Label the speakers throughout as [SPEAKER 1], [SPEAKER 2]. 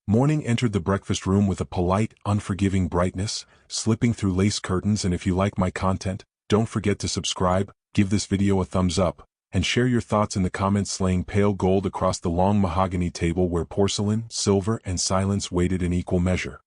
[SPEAKER 1] Morning entered the breakfast room with a polite, unforgiving brightness, slipping through lace curtains. And if you like my content, don't forget to subscribe, give this video a thumbs up, and share your thoughts in the comments. Laying pale gold across the long mahogany table where porcelain, silver, and silence waited in equal measure.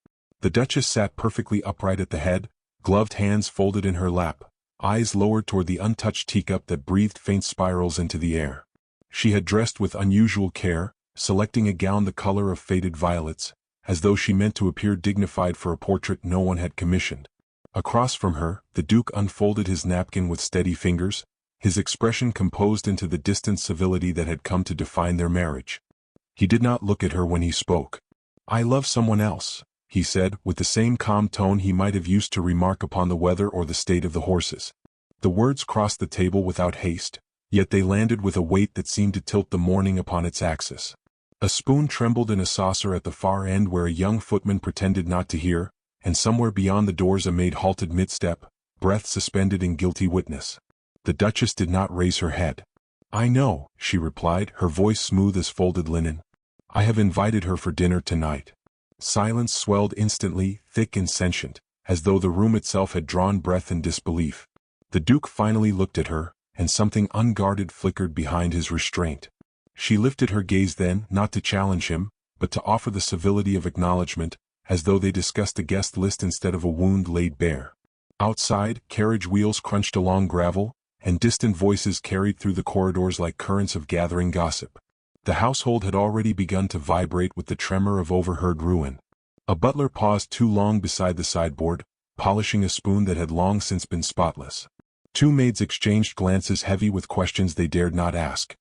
[SPEAKER 1] The Duchess sat perfectly upright at the head, gloved hands folded in her lap, eyes lowered toward the untouched teacup that breathed faint spirals into the air. She had dressed with unusual care, selecting a gown the color of faded violets, as though she meant to appear dignified for a portrait no one had commissioned. Across from her, the Duke unfolded his napkin with steady fingers, his expression composed into the distant civility that had come to define their marriage. He did not look at her when he spoke. "I love someone else," he said, with the same calm tone he might have used to remark upon the weather or the state of the horses. The words crossed the table without haste, yet they landed with a weight that seemed to tilt the morning upon its axis. A spoon trembled in a saucer at the far end where a young footman pretended not to hear, and somewhere beyond the doors a maid halted mid-step, breath suspended in guilty witness. The Duchess did not raise her head. "I know," she replied, her voice smooth as folded linen. "I have invited her for dinner tonight." Silence swelled instantly, thick and sentient, as though the room itself had drawn breath in disbelief. The Duke finally looked at her, and something unguarded flickered behind his restraint. She lifted her gaze then, not to challenge him, but to offer the civility of acknowledgment, as though they discussed a guest list instead of a wound laid bare. Outside, carriage wheels crunched along gravel, and distant voices carried through the corridors like currents of gathering gossip. The household had already begun to vibrate with the tremor of overheard ruin. A butler paused too long beside the sideboard, polishing a spoon that had long since been spotless. Two maids exchanged glances heavy with questions they dared not ask.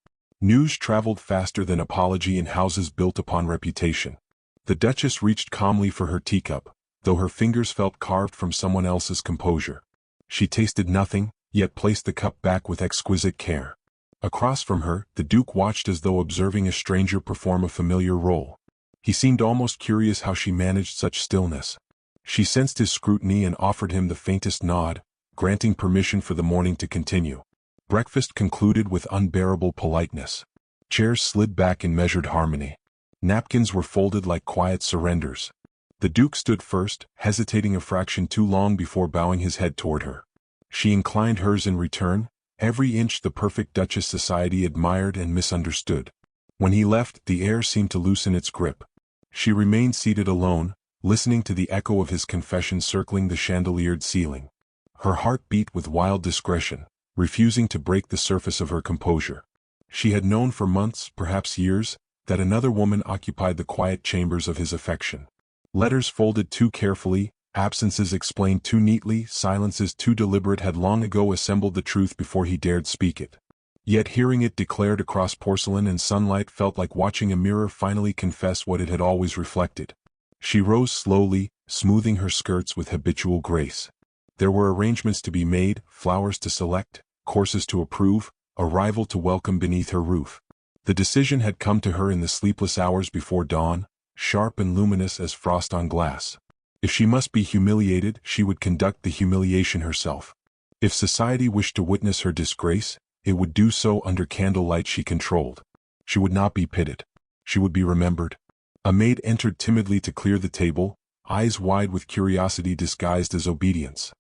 [SPEAKER 1] News traveled faster than apology in houses built upon reputation. The Duchess reached calmly for her teacup, though her fingers felt carved from someone else's composure. She tasted nothing, yet placed the cup back with exquisite care. Across from her, the Duke watched as though observing a stranger perform a familiar role. He seemed almost curious how she managed such stillness. She sensed his scrutiny and offered him the faintest nod, granting permission for the morning to continue. Breakfast concluded with unbearable politeness. Chairs slid back in measured harmony. Napkins were folded like quiet surrenders. The Duke stood first, hesitating a fraction too long before bowing his head toward her. She inclined hers in return, every inch the perfect Duchess society admired and misunderstood. When he left, the air seemed to loosen its grip. She remained seated alone, listening to the echo of his confession circling the chandeliered ceiling. Her heart beat with wild discretion, refusing to break the surface of her composure. She had known for months, perhaps years, that another woman occupied the quiet chambers of his affection. Letters folded too carefully, absences explained too neatly, silences too deliberate had long ago assembled the truth before he dared speak it. Yet hearing it declared across porcelain and sunlight felt like watching a mirror finally confess what it had always reflected. She rose slowly, smoothing her skirts with habitual grace. There were arrangements to be made, flowers to select, courses to approve, arrival to welcome beneath her roof. The decision had come to her in the sleepless hours before dawn, sharp and luminous as frost on glass. If she must be humiliated, she would conduct the humiliation herself. If society wished to witness her disgrace, it would do so under candlelight she controlled. She would not be pitied. She would be remembered. A maid entered timidly to clear the table, eyes wide with curiosity disguised as obedience.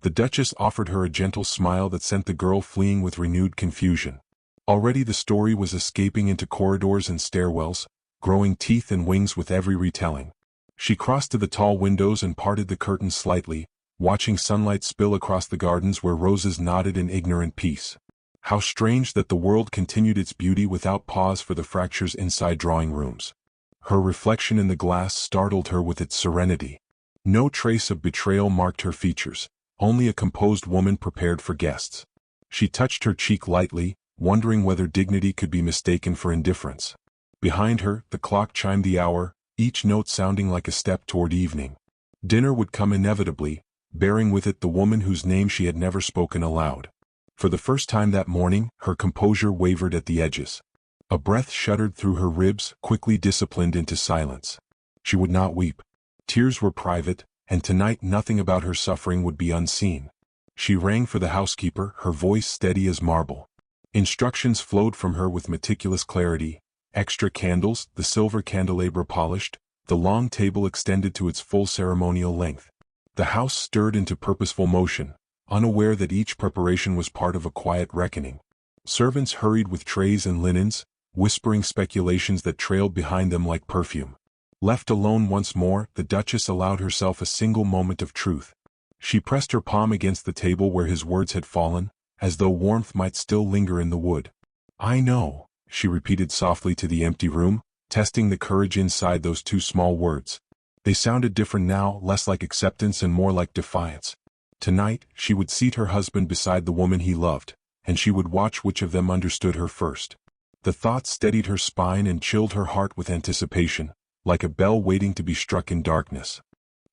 [SPEAKER 1] The Duchess offered her a gentle smile that sent the girl fleeing with renewed confusion. Already the story was escaping into corridors and stairwells, growing teeth and wings with every retelling. She crossed to the tall windows and parted the curtains slightly, watching sunlight spill across the gardens where roses nodded in ignorant peace. How strange that the world continued its beauty without pause for the fractures inside drawing rooms. Her reflection in the glass startled her with its serenity. No trace of betrayal marked her features, only a composed woman prepared for guests. She touched her cheek lightly, wondering whether dignity could be mistaken for indifference. Behind her, the clock chimed the hour, each note sounding like a step toward evening. Dinner would come inevitably, bearing with it the woman whose name she had never spoken aloud. For the first time that morning, her composure wavered at the edges. A breath shuddered through her ribs, quickly disciplined into silence. She would not weep. Tears were private, and tonight nothing about her suffering would be unseen. She rang for the housekeeper, her voice steady as marble. Instructions flowed from her with meticulous clarity. Extra candles, the silver candelabra polished, The long table extended to its full ceremonial length. The house stirred into purposeful motion, unaware that each preparation was part of a quiet reckoning. Servants hurried with trays and linens, whispering speculations that trailed behind them like perfume. Left alone once more, the Duchess allowed herself a single moment of truth. She pressed her palm against the table where his words had fallen, as though warmth might still linger in the wood. "I know," she repeated softly to the empty room, testing the courage inside those two small words. They sounded different now, less like acceptance and more like defiance. Tonight, she would seat her husband beside the woman he loved, and she would watch which of them understood her first. The thought steadied her spine and chilled her heart with anticipation, like a bell waiting to be struck in darkness.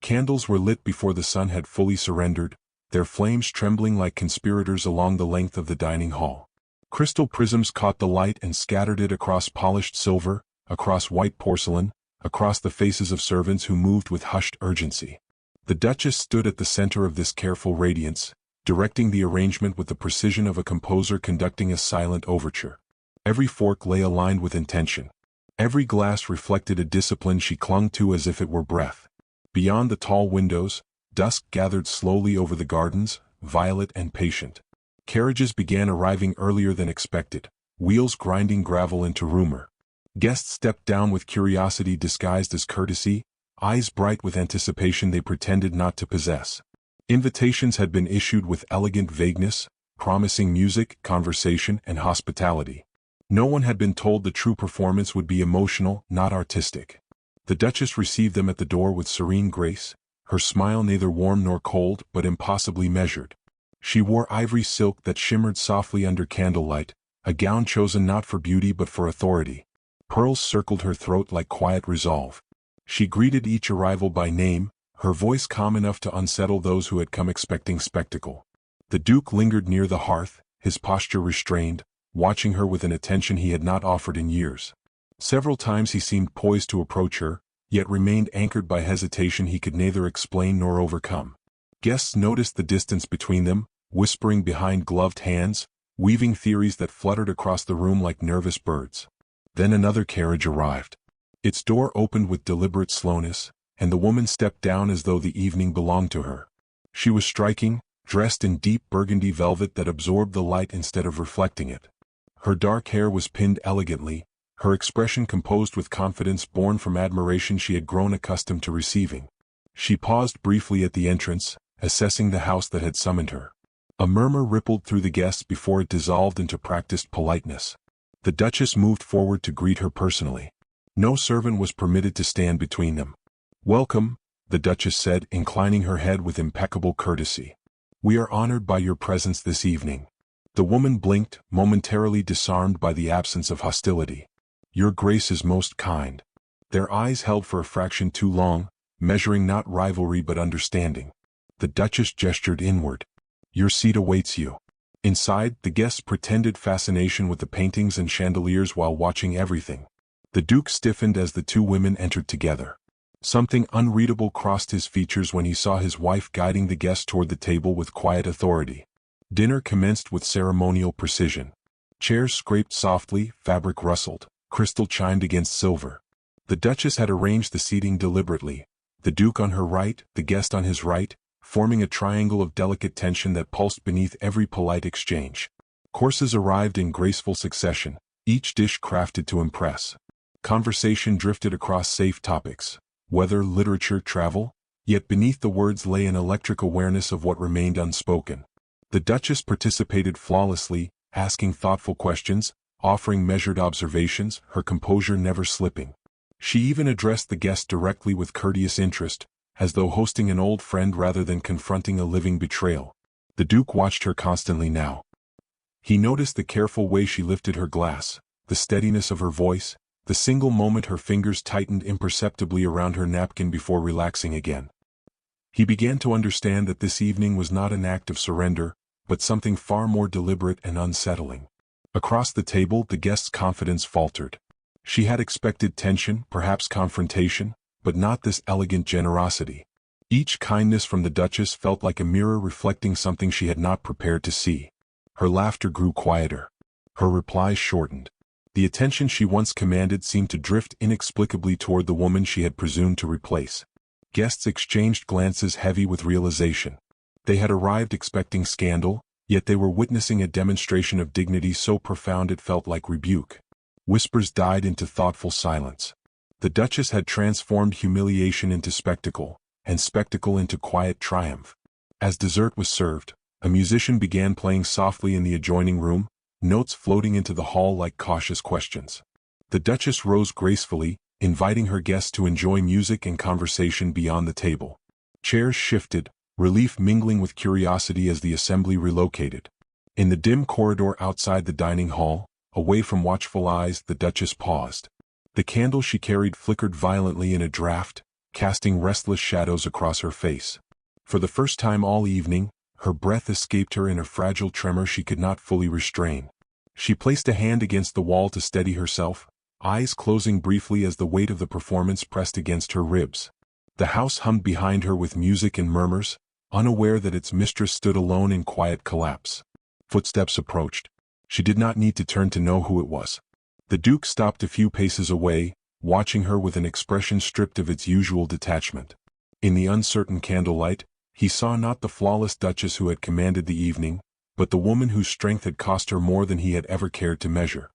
[SPEAKER 1] Candles were lit before the sun had fully surrendered, their flames trembling like conspirators along the length of the dining hall. Crystal prisms caught the light and scattered it across polished silver, across white porcelain, across the faces of servants who moved with hushed urgency. The Duchess stood at the center of this careful radiance, directing the arrangement with the precision of a composer conducting a silent overture. Every fork lay aligned with intention. Every glass reflected a discipline she clung to as if it were breath. Beyond the tall windows, dusk gathered slowly over the gardens, violet and patient. Carriages began arriving earlier than expected, wheels grinding gravel into rumor. Guests stepped down with curiosity disguised as courtesy, eyes bright with anticipation they pretended not to possess. Invitations had been issued with elegant vagueness, promising music, conversation, and hospitality. No one had been told the true performance would be emotional, not artistic. The Duchess received them at the door with serene grace, her smile neither warm nor cold but impossibly measured. She wore ivory silk that shimmered softly under candlelight, a gown chosen not for beauty but for authority. Pearls circled her throat like quiet resolve. She greeted each arrival by name, her voice calm enough to unsettle those who had come expecting spectacle. The Duke lingered near the hearth, his posture restrained, watching her with an attention he had not offered in years. Several times he seemed poised to approach her, yet remained anchored by hesitation he could neither explain nor overcome. Guests noticed the distance between them, whispering behind gloved hands, weaving theories that fluttered across the room like nervous birds. Then another carriage arrived. Its door opened with deliberate slowness, and the woman stepped down as though the evening belonged to her. She was striking, dressed in deep burgundy velvet that absorbed the light instead of reflecting it. Her dark hair was pinned elegantly, her expression composed with confidence born from admiration she had grown accustomed to receiving. She paused briefly at the entrance, assessing the house that had summoned her. A murmur rippled through the guests before it dissolved into practiced politeness. The Duchess moved forward to greet her personally. No servant was permitted to stand between them. "Welcome," the Duchess said, inclining her head with impeccable courtesy. "We are honored by your presence this evening." The woman blinked, momentarily disarmed by the absence of hostility. "Your Grace is most kind." Their eyes held for a fraction too long, measuring not rivalry but understanding. The Duchess gestured inward. "Your seat awaits you." Inside, the guests pretended fascination with the paintings and chandeliers while watching everything. The Duke stiffened as the two women entered together. Something unreadable crossed his features when he saw his wife guiding the guests toward the table with quiet authority. Dinner commenced with ceremonial precision. Chairs scraped softly, fabric rustled, crystal chimed against silver. The Duchess had arranged the seating deliberately, the Duke on her right, the guest on his right, forming a triangle of delicate tension that pulsed beneath every polite exchange. Courses arrived in graceful succession, each dish crafted to impress. Conversation drifted across safe topics, weather, literature, travel, yet beneath the words lay an electric awareness of what remained unspoken. The Duchess participated flawlessly, asking thoughtful questions, offering measured observations, her composure never slipping. She even addressed the guests directly with courteous interest, as though hosting an old friend rather than confronting a living betrayal. The Duke watched her constantly now. He noticed the careful way she lifted her glass, the steadiness of her voice, the single moment her fingers tightened imperceptibly around her napkin before relaxing again. He began to understand that this evening was not an act of surrender, but something far more deliberate and unsettling. Across the table, the guest's confidence faltered. She had expected tension, perhaps confrontation, but not this elegant generosity. Each kindness from the Duchess felt like a mirror reflecting something she had not prepared to see. Her laughter grew quieter. Her replies shortened. The attention she once commanded seemed to drift inexplicably toward the woman she had presumed to replace. Guests exchanged glances heavy with realization. They had arrived expecting scandal, yet they were witnessing a demonstration of dignity so profound it felt like rebuke. Whispers died into thoughtful silence. The Duchess had transformed humiliation into spectacle, and spectacle into quiet triumph. As dessert was served, a musician began playing softly in the adjoining room, notes floating into the hall like cautious questions. The Duchess rose gracefully, inviting her guests to enjoy music and conversation beyond the table. Chairs shifted, relief mingling with curiosity as the assembly relocated. In the dim corridor outside the dining hall, away from watchful eyes, the Duchess paused. The candle she carried flickered violently in a draught, casting restless shadows across her face. For the first time all evening, her breath escaped her in a fragile tremor she could not fully restrain. She placed a hand against the wall to steady herself, eyes closing briefly as the weight of the performance pressed against her ribs. The house hummed behind her with music and murmurs, unaware that its mistress stood alone in quiet collapse. Footsteps approached. She did not need to turn to know who it was. The Duke stopped a few paces away, watching her with an expression stripped of its usual detachment. In the uncertain candlelight, he saw not the flawless Duchess who had commanded the evening, but the woman whose strength had cost her more than he had ever cared to measure.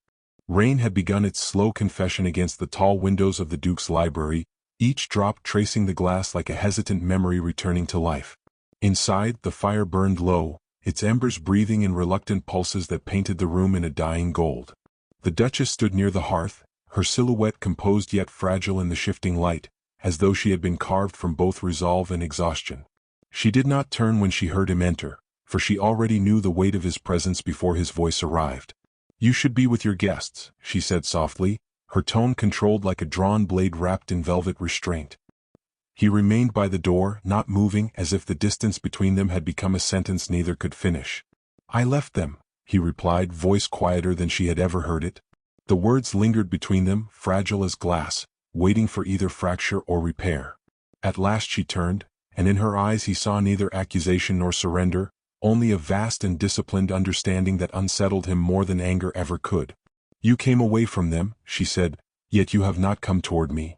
[SPEAKER 1] Rain had begun its slow confession against the tall windows of the Duke's library, each drop tracing the glass like a hesitant memory returning to life. Inside, the fire burned low, its embers breathing in reluctant pulses that painted the room in a dying gold. The Duchess stood near the hearth, her silhouette composed yet fragile in the shifting light, as though she had been carved from both resolve and exhaustion. She did not turn when she heard him enter, for she already knew the weight of his presence before his voice arrived. "You should be with your guests," she said softly, her tone controlled like a drawn blade wrapped in velvet restraint. He remained by the door, not moving, as if the distance between them had become a sentence neither could finish. "I left them," he replied, voice quieter than she had ever heard it. The words lingered between them, fragile as glass, waiting for either fracture or repair. At last she turned, and in her eyes he saw neither accusation nor surrender, only a vast and disciplined understanding that unsettled him more than anger ever could. "You came away from them," she said, "yet you have not come toward me."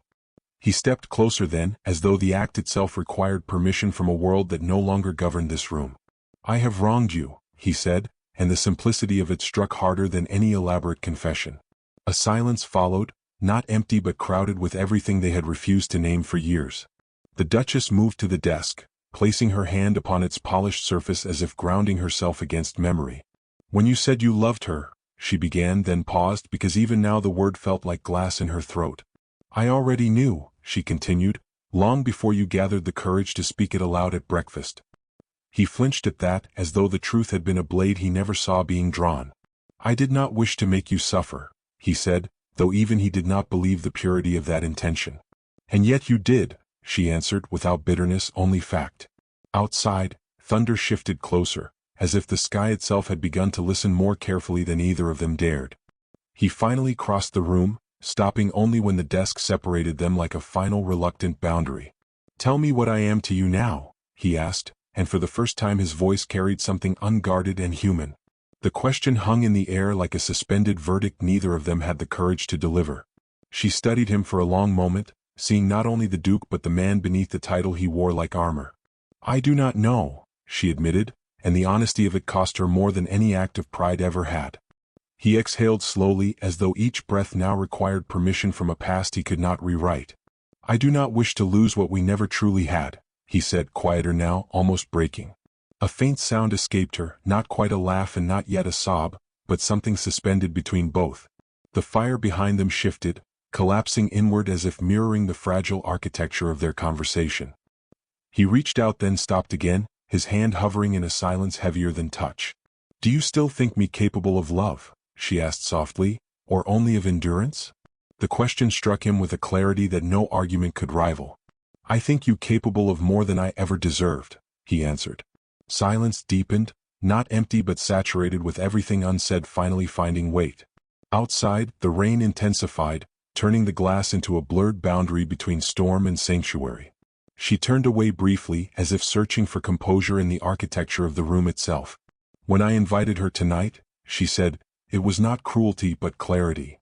[SPEAKER 1] He stepped closer then, as though the act itself required permission from a world that no longer governed this room. "I have wronged you," he said, and the simplicity of it struck harder than any elaborate confession. A silence followed, not empty but crowded with everything they had refused to name for years. The Duchess moved to the desk, placing her hand upon its polished surface as if grounding herself against memory. "When you said you loved her," she began, then paused because even now the word felt like glass in her throat. "I already knew," she continued, "long before you gathered the courage to speak it aloud at breakfast." He flinched at that, as though the truth had been a blade he never saw being drawn. "I did not wish to make you suffer," he said, though even he did not believe the purity of that intention. "And yet you did," she answered, without bitterness, only fact. Outside, thunder shifted closer, as if the sky itself had begun to listen more carefully than either of them dared. He finally crossed the room, stopping only when the desk separated them like a final reluctant boundary. "Tell me what I am to you now," he asked, and for the first time his voice carried something unguarded and human. The question hung in the air like a suspended verdict neither of them had the courage to deliver. She studied him for a long moment, seeing not only the Duke but the man beneath the title he wore like armor. "I do not know," she admitted, and the honesty of it cost her more than any act of pride ever had. He exhaled slowly, as though each breath now required permission from a past he could not rewrite. "I do not wish to lose what we never truly had," he said, quieter now, almost breaking. A faint sound escaped her, not quite a laugh and not yet a sob, but something suspended between both. The fire behind them shifted, collapsing inward as if mirroring the fragile architecture of their conversation. He reached out then stopped again, his hand hovering in a silence heavier than touch. "Do you still think me capable of love?" she asked softly, "or only of endurance?" The question struck him with a clarity that no argument could rival. "I think you capable of more than I ever deserved," he answered. Silence deepened, not empty but saturated with everything unsaid finally finding weight. Outside, the rain intensified, turning the glass into a blurred boundary between storm and sanctuary. She turned away briefly, as if searching for composure in the architecture of the room itself. "When I invited her tonight," she said, "it was not cruelty but clarity.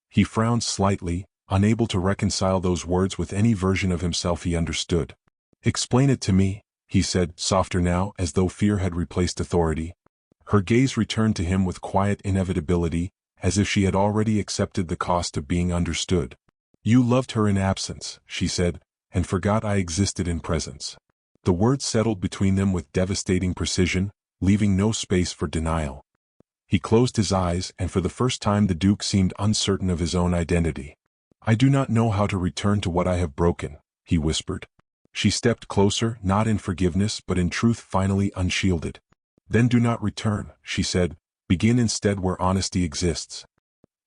[SPEAKER 1] He frowned slightly, unable to reconcile those words with any version of himself he understood. "Explain it to me," he said, softer now, as though fear had replaced authority. Her gaze returned to him with quiet inevitability, as if she had already accepted the cost of being understood. "You loved her in absence," she said, "and forgot I existed in presence." The words settled between them with devastating precision, leaving no space for denial. He closed his eyes, and for the first time the Duke seemed uncertain of his own identity. "I do not know how to return to what I have broken," he whispered. She stepped closer, not in forgiveness but in truth, finally unshielded. "Then do not return," she said. "Begin instead where honesty exists."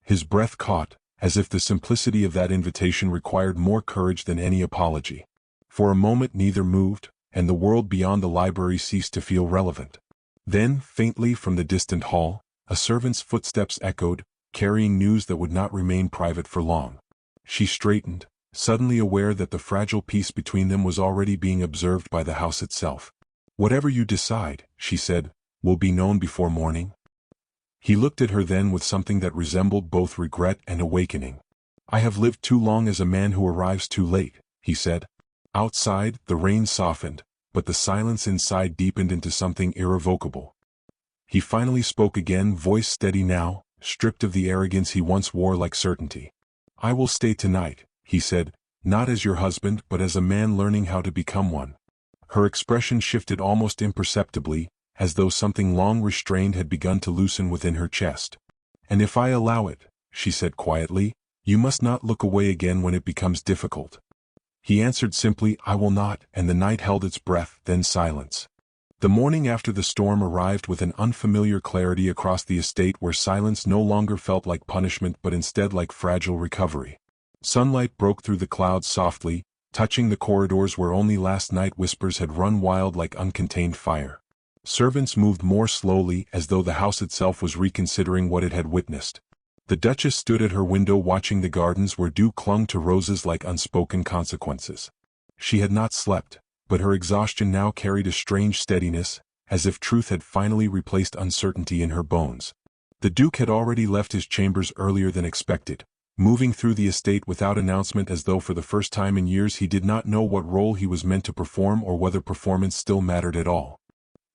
[SPEAKER 1] His breath caught, as if the simplicity of that invitation required more courage than any apology. For a moment neither moved, and the world beyond the library ceased to feel relevant. Then, faintly from the distant hall, a servant's footsteps echoed, carrying news that would not remain private for long. She straightened, suddenly aware that the fragile peace between them was already being observed by the house itself. "Whatever you decide," she said, "will be known before morning." He looked at her then with something that resembled both regret and awakening. "I have lived too long as a man who arrives too late," he said. Outside, the rain softened, but the silence inside deepened into something irrevocable. He finally spoke again, voice steady now, stripped of the arrogance he once wore like certainty. "I will stay tonight," he said, "not as your husband but as a man learning how to become one." Her expression shifted almost imperceptibly, as though something long restrained had begun to loosen within her chest. "And if I allow it," she said quietly, "you must not look away again when it becomes difficult." He answered simply, "I will not," and the night held its breath, then silence. The morning after the storm arrived with an unfamiliar clarity across the estate where silence no longer felt like punishment but instead like fragile recovery. Sunlight broke through the clouds softly, touching the corridors where only last night whispers had run wild like uncontained fire. Servants moved more slowly, as though the house itself was reconsidering what it had witnessed. The Duchess stood at her window watching the gardens where dew clung to roses like unspoken consequences. She had not slept, but her exhaustion now carried a strange steadiness, as if truth had finally replaced uncertainty in her bones. The Duke had already left his chambers earlier than expected, moving through the estate without announcement, as though for the first time in years he did not know what role he was meant to perform or whether performance still mattered at all.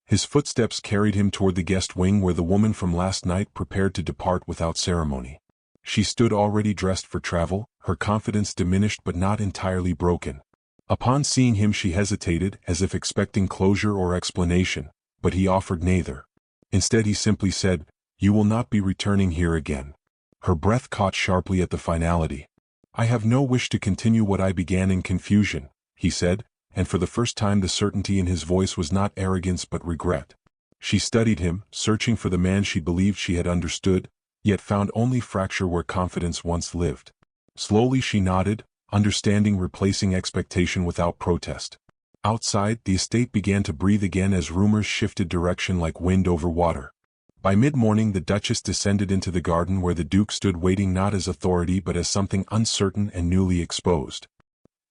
[SPEAKER 1] His footsteps carried him toward the guest wing where the woman from last night prepared to depart without ceremony. She stood already dressed for travel, her confidence diminished but not entirely broken. Upon seeing him she hesitated, as if expecting closure or explanation, but he offered neither. Instead he simply said, "You will not be returning here again." Her breath caught sharply at the finality. "I have no wish to continue what I began in confusion," he said, and for the first time the certainty in his voice was not arrogance but regret. She studied him, searching for the man she believed she had understood, yet found only fracture where confidence once lived. Slowly she nodded, understanding replacing expectation without protest. Outside, the estate began to breathe again as rumors shifted direction like wind over water. By mid-morning the Duchess descended into the garden where the Duke stood waiting, not as authority but as something uncertain and newly exposed.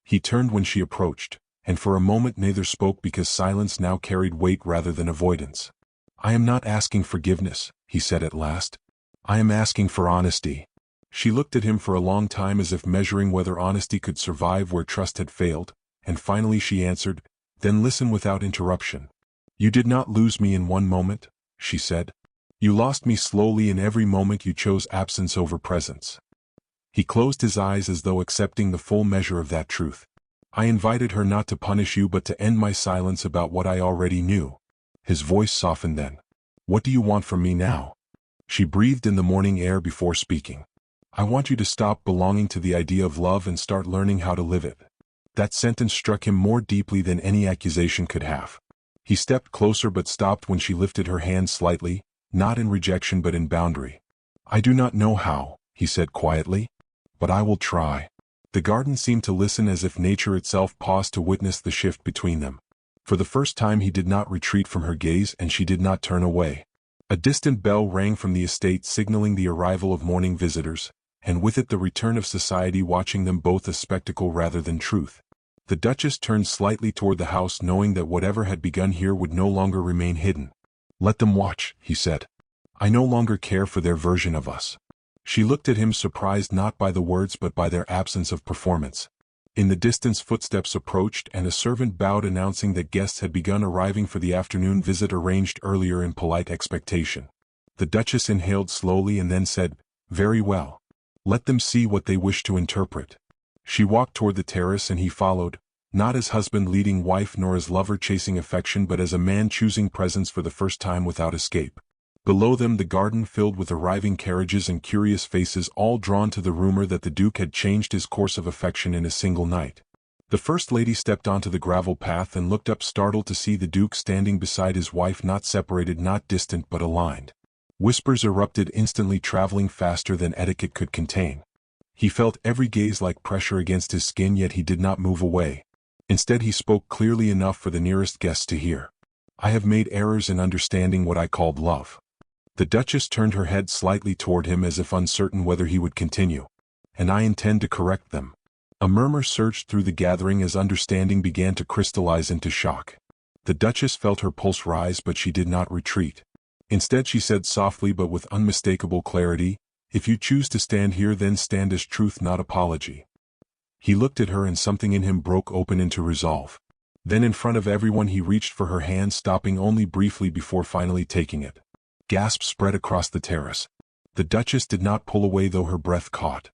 [SPEAKER 1] He turned when she approached, and for a moment neither spoke because silence now carried weight rather than avoidance. "I am not asking forgiveness," he said at last. "I am asking for honesty." She looked at him for a long time as if measuring whether honesty could survive where trust had failed, and finally she answered, "Then listen without interruption." "You did not lose me in one moment," she said. "You lost me slowly in every moment you chose absence over presence." He closed his eyes as though accepting the full measure of that truth. "I invited her not to punish you but to end my silence about what I already knew." His voice softened then. "What do you want from me now?" She breathed in the morning air before speaking. "I want you to stop belonging to the idea of love and start learning how to live it." That sentence struck him more deeply than any accusation could have. He stepped closer but stopped when she lifted her hand slightly, not in rejection but in boundary. "I do not know how," he said quietly, "but I will try." The garden seemed to listen as if nature itself paused to witness the shift between them. For the first time he did not retreat from her gaze and she did not turn away. A distant bell rang from the estate signaling the arrival of morning visitors, and with it the return of society watching them both as spectacle rather than truth. The Duchess turned slightly toward the house knowing that whatever had begun here would no longer remain hidden. "Let them watch," he said. "I no longer care for their version of us." She looked at him, surprised not by the words but by their absence of performance. In the distance footsteps approached and a servant bowed, announcing that guests had begun arriving for the afternoon visit arranged earlier, in polite expectation. The Duchess inhaled slowly and then said, "Very well. Let them see what they wish to interpret." She walked toward the terrace and he followed, not as husband leading wife nor as lover chasing affection, but as a man choosing presence for the first time without escape. Below them the garden filled with arriving carriages and curious faces, all drawn to the rumor that the Duke had changed his course of affection in a single night. The First Lady stepped onto the gravel path and looked up, startled to see the Duke standing beside his wife, not separated, not distant, but aligned. Whispers erupted instantly, traveling faster than etiquette could contain. He felt every gaze like pressure against his skin, yet he did not move away. Instead he spoke clearly enough for the nearest guests to hear. "I have made errors in understanding what I called love." The Duchess turned her head slightly toward him as if uncertain whether he would continue. "And I intend to correct them." A murmur surged through the gathering as understanding began to crystallize into shock. The Duchess felt her pulse rise, but she did not retreat. Instead she said softly but with unmistakable clarity, "If you choose to stand here, then stand as truth, not apology." He looked at her and something in him broke open into resolve. Then in front of everyone he reached for her hand, stopping only briefly before finally taking it. Gasps spread across the terrace. The Duchess did not pull away, though her breath caught.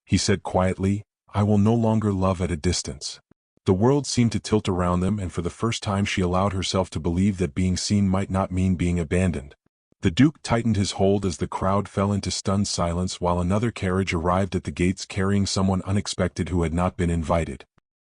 [SPEAKER 1] He said quietly, "I will no longer love at a distance." The world seemed to tilt around them, and for the first time she allowed herself to believe that being seen might not mean being abandoned. The Duke tightened his hold as the crowd fell into stunned silence, while another carriage arrived at the gates carrying someone unexpected who had not been invited.